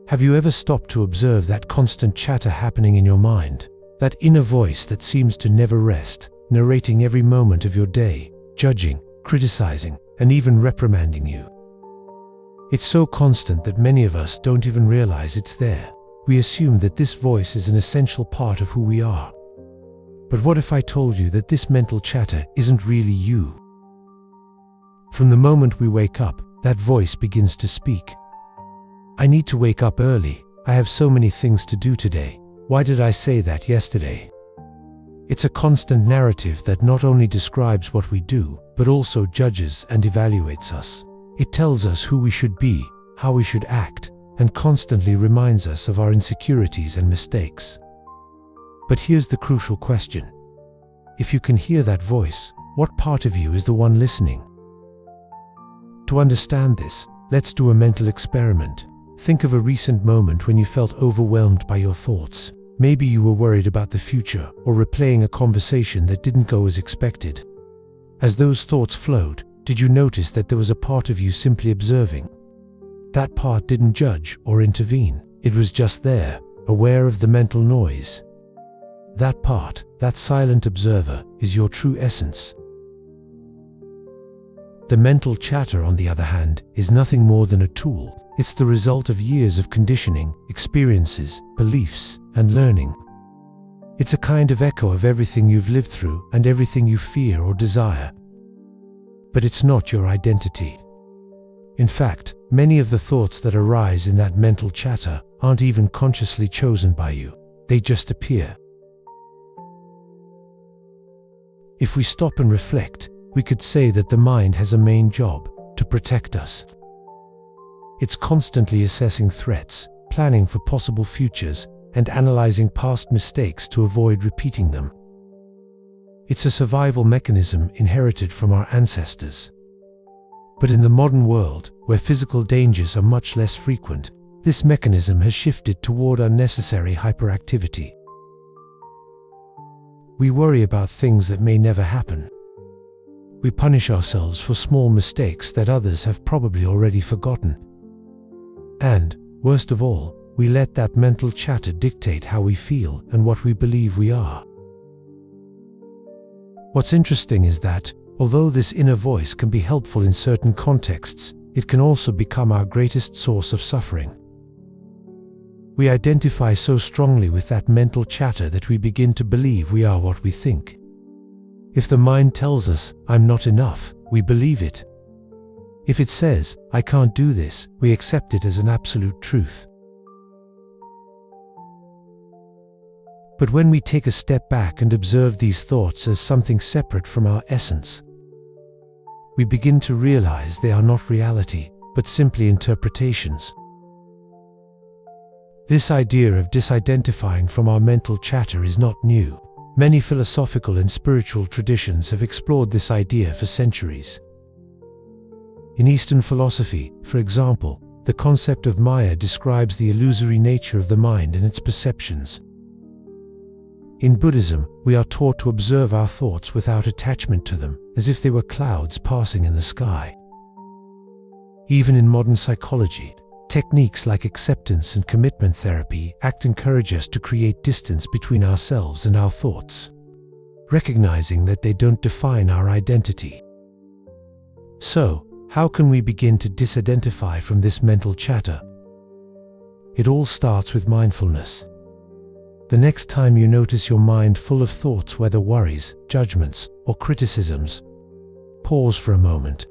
Have you ever stopped to observe that constant chatter happening in your mind? That inner voice that seems to never rest, narrating every moment of your day, judging, criticizing, and even reprimanding you. It's so constant that many of us don't even realize it's there. We assume that this voice is an essential part of who we are. But what if I told you that this mental chatter isn't really you? From the moment we wake up, that voice begins to speak. I need to wake up early. I have so many things to do today. Why did I say that yesterday? It's a constant narrative that not only describes what we do, but also judges and evaluates us. It tells us who we should be, how we should act, and constantly reminds us of our insecurities and mistakes. But here's the crucial question. If you can hear that voice, what part of you is the one listening? To understand this, let's do a mental experiment. Think of a recent moment when you felt overwhelmed by your thoughts. Maybe you were worried about the future or replaying a conversation that didn't go as expected. As those thoughts flowed, did you notice that there was a part of you simply observing? That part didn't judge or intervene. It was just there, aware of the mental noise. That part, that silent observer, is your true essence. The mental chatter, on the other hand, is nothing more than a tool. It's the result of years of conditioning, experiences, beliefs, and learning. It's a kind of echo of everything you've lived through and everything you fear or desire. But it's not your identity. In fact, many of the thoughts that arise in that mental chatter aren't even consciously chosen by you. They just appear. If we stop and reflect, we could say that the mind has a main job: to protect us. It's constantly assessing threats, planning for possible futures, and analyzing past mistakes to avoid repeating them. It's a survival mechanism inherited from our ancestors. But in the modern world, where physical dangers are much less frequent, this mechanism has shifted toward unnecessary hyperactivity. We worry about things that may never happen. We punish ourselves for small mistakes that others have probably already forgotten. And, worst of all, we let that mental chatter dictate how we feel and what we believe we are. What's interesting is that, although this inner voice can be helpful in certain contexts, it can also become our greatest source of suffering. We identify so strongly with that mental chatter that we begin to believe we are what we think. If the mind tells us, "I'm not enough," we believe it. If it says, "I can't do this," we accept it as an absolute truth. But when we take a step back and observe these thoughts as something separate from our essence, we begin to realize they are not reality, but simply interpretations. This idea of disidentifying from our mental chatter is not new. Many philosophical and spiritual traditions have explored this idea for centuries. In Eastern philosophy, for example, the concept of Maya describes the illusory nature of the mind and its perceptions. In Buddhism, we are taught to observe our thoughts without attachment to them, as if they were clouds passing in the sky. Even in modern psychology, techniques like acceptance and commitment therapy encourage us to create distance between ourselves and our thoughts, recognizing that they don't define our identity. So, how can we begin to disidentify from this mental chatter? It all starts with mindfulness. The next time you notice your mind full of thoughts, whether worries, judgments, or criticisms, pause for a moment.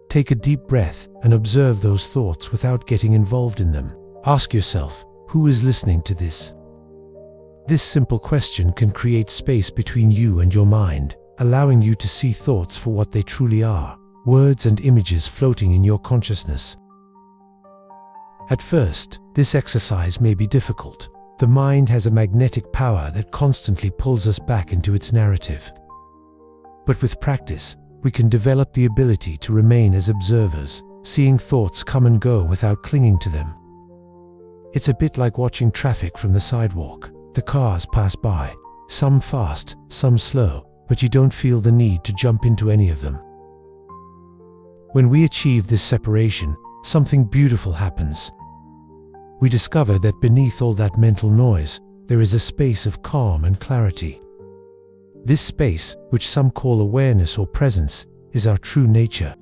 Take a deep breath and observe those thoughts without getting involved in them. Ask yourself, who is listening to this? This simple question can create space between you and your mind, allowing you to see thoughts for what they truly are: words and images floating in your consciousness. At first, this exercise may be difficult. The mind has a magnetic power that constantly pulls us back into its narrative. But with practice, we can develop the ability to remain as observers, seeing thoughts come and go without clinging to them. It's a bit like watching traffic from the sidewalk. The cars pass by, some fast, some slow, but you don't feel the need to jump into any of them. When we achieve this separation, something beautiful happens. we discover that beneath all that mental noise, there is a space of calm and clarity. This space, which some call awareness or presence, is our true nature.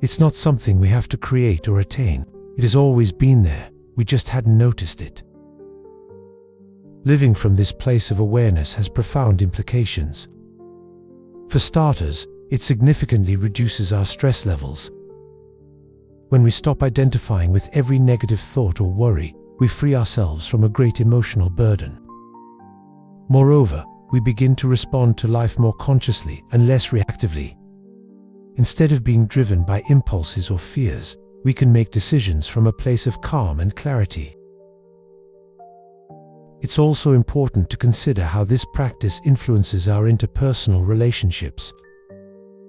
It's not something we have to create or attain. It has always been there, we just hadn't noticed it. Living from this place of awareness has profound implications. For starters, it significantly reduces our stress levels. When we stop identifying with every negative thought or worry, we free ourselves from a great emotional burden. Moreover, we begin to respond to life more consciously and less reactively. Instead of being driven by impulses or fears, we can make decisions from a place of calm and clarity. It's also important to consider how this practice influences our interpersonal relationships.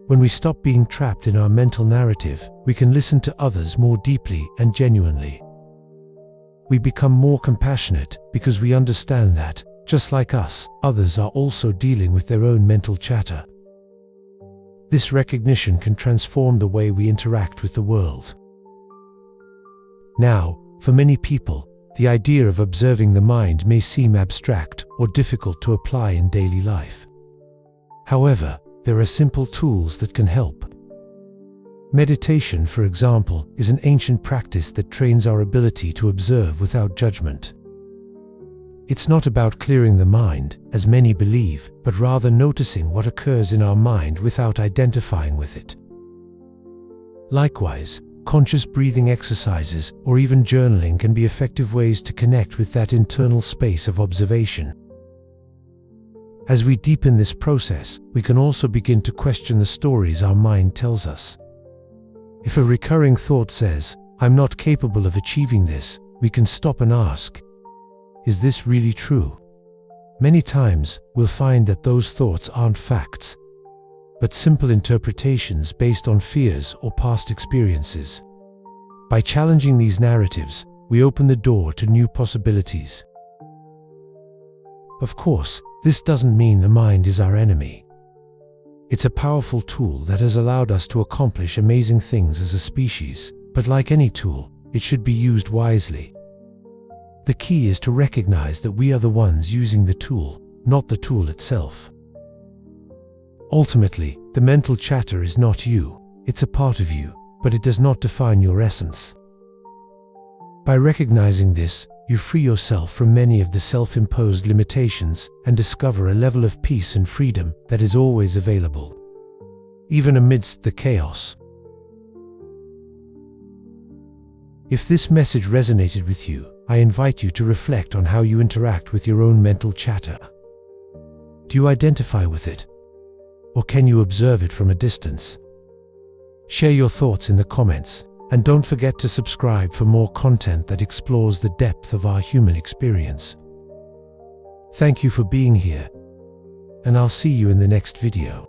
When we stop being trapped in our mental narrative, we can listen to others more deeply and genuinely. We become more compassionate because we understand that, just like us, others are also dealing with their own mental chatter. This recognition can transform the way we interact with the world. Now, for many people, the idea of observing the mind may seem abstract or difficult to apply in daily life. However, there are simple tools that can help. Meditation, for example, is an ancient practice that trains our ability to observe without judgment. It's not about clearing the mind, as many believe, but rather noticing what occurs in our mind without identifying with it. Likewise, conscious breathing exercises or even journaling can be effective ways to connect with that internal space of observation. As we deepen this process, we can also begin to question the stories our mind tells us. If a recurring thought says, "I'm not capable of achieving this," we can stop and ask, "Is this really true?" Many times, we'll find that those thoughts aren't facts, but simple interpretations based on fears or past experiences. By challenging these narratives, we open the door to new possibilities. Of course, this doesn't mean the mind is our enemy. It's a powerful tool that has allowed us to accomplish amazing things as a species, but like any tool, it should be used wisely. The key is to recognize that we are the ones using the tool, not the tool itself. Ultimately, the mental chatter is not you, it's a part of you, but it does not define your essence. By recognizing this, you free yourself from many of the self-imposed limitations and discover a level of peace and freedom that is always available, even amidst the chaos. If this message resonated with you, I invite you to reflect on how you interact with your own mental chatter. Do you identify with it? Or can you observe it from a distance? Share your thoughts in the comments, and don't forget to subscribe for more content that explores the depth of our human experience. Thank you for being here, and I'll see you in the next video.